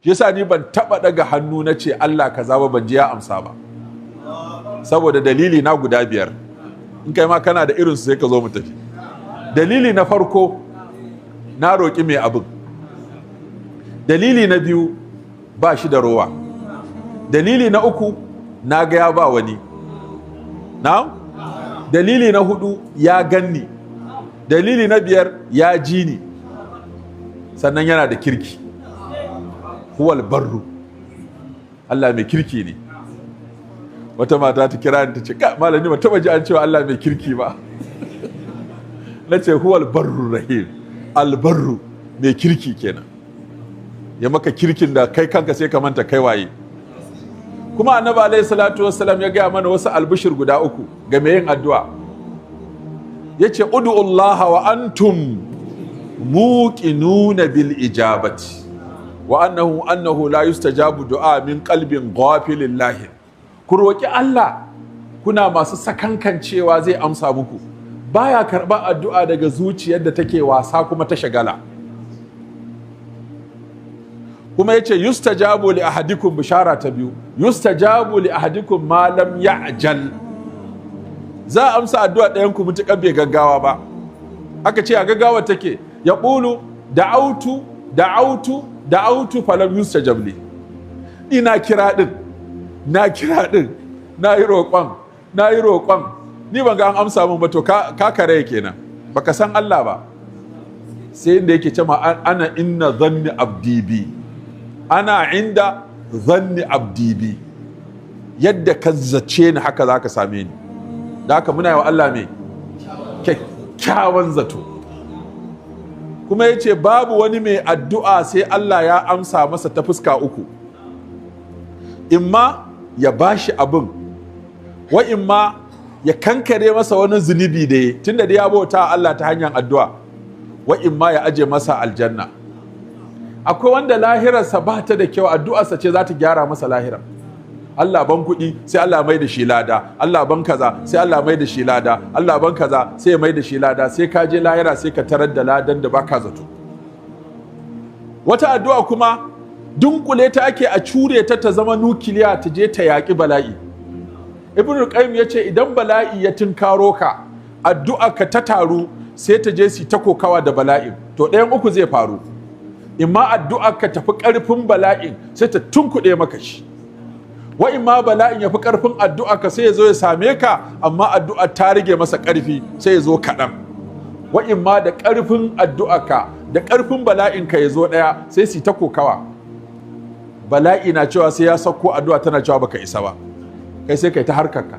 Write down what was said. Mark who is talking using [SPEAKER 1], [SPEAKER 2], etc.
[SPEAKER 1] shi yasa ni ban taba daga hannu na ce Allah kaza ba ban ji ya amsa ba, saboda dalili na guda 5. In kai ma kana da irinsu sai ka zo mu tafi. Dalili na farko, na roƙi mai abin. Dalili na biyu, ba shi da rowa. Dalili na uku, na ga ya ba wani. Na'am? Dalili na 4, ya ganni. Dalili na 5, ya ji ni. Sannan yana da kirki. Huwal barru. Allah mai kirki ne. Wata mata ta kira ni ta ce, malami ba taba ji an cewa Allah mai kirki ba. Na ce huwal barru rahim. Albarru mai kirki kenan. Ya maka kirkin da kai kanka sai ka manta kai waye. Kuma annabi alaihi salatu wassalam ya gaya mana wasu albishir guda 3 ga mai yin addu'a. Yace ud'ullaha wa antum muqinuna bil ijabati wa annahu la yustajabu du'a min qalbin ghafilin lahi. Ku roki Allah kuna masu sakankancewa zai amsa muku. Baya karɓar addu'a daga zuciyar da take wasa kuma ta shagala. Kuma yace yustajabu li ahadikum, bishara ta 2, yustajabu li ahadikum ma lam ya'jal. Za a amsa addu'a ɗayan ku mutuƙar bai gaggawa ba. Aka ce a gaggawa take, ya ƙulu da'autu falam yustajab li. Ina kira din, na yi roƙon, ni ban ga an amsa min ba, to ka kare kenan, baka san Allah ba. Sai inda yake cewa ana inna dhanni abdi bi, ana inda dhanni abdi bi. Yadda ka zace ni haka zaka same ni. Da haka muna yi wa Allah mai kyakkyawan zato. Kuma ya ce babu wani mai addu'a sai Allah ya amsa masa ta fuska 3. Imma ya bashi abin, wa imma ya kankare masa wani zunubi da ya tunda da ya bauta Allah ta hanyar addu'a, wa imma ya aje masa aljanna. Akwai wanda lahirarsa ba ta da kyau, addu'arsa ce za ta gyara masa lahirar. Allah ban kuɗi sai Allah mai da shi lada, Allah ban kaza sai Allah mai da shi lada, Allah ban kaza sai mai da shi lada, sai ka je lahira sai ka tarar da ladan da baka zato. Wata addu'a kuma dunkule ta ake a cure ta zama nukiliya ta je ta yaƙi bala'i. Ibrahim ya ce idan bala'i ya tunkaro ka, addu'a ka ta taru sai ta je su ta kokawa da bala'in, to ɗayan 3 zai faru. Imma addu'a ka tafi ƙarfin bala'in sai ta tunkuɗe maka shi. Wa imma bala'in ya fi ƙarfin addu'a ka sai ya zo ya same ka, amma addu'a ta rage masa ƙarfi sai ya zo kaɗan. Wa imma da ƙarfin addu'a ka da ƙarfin bala'in ka ya zo ɗaya sai su ta kokawa. Bala'i na cewa sai ya sauko, addu'a tana cewa baka isa ba, kai sai kai ta harkarka.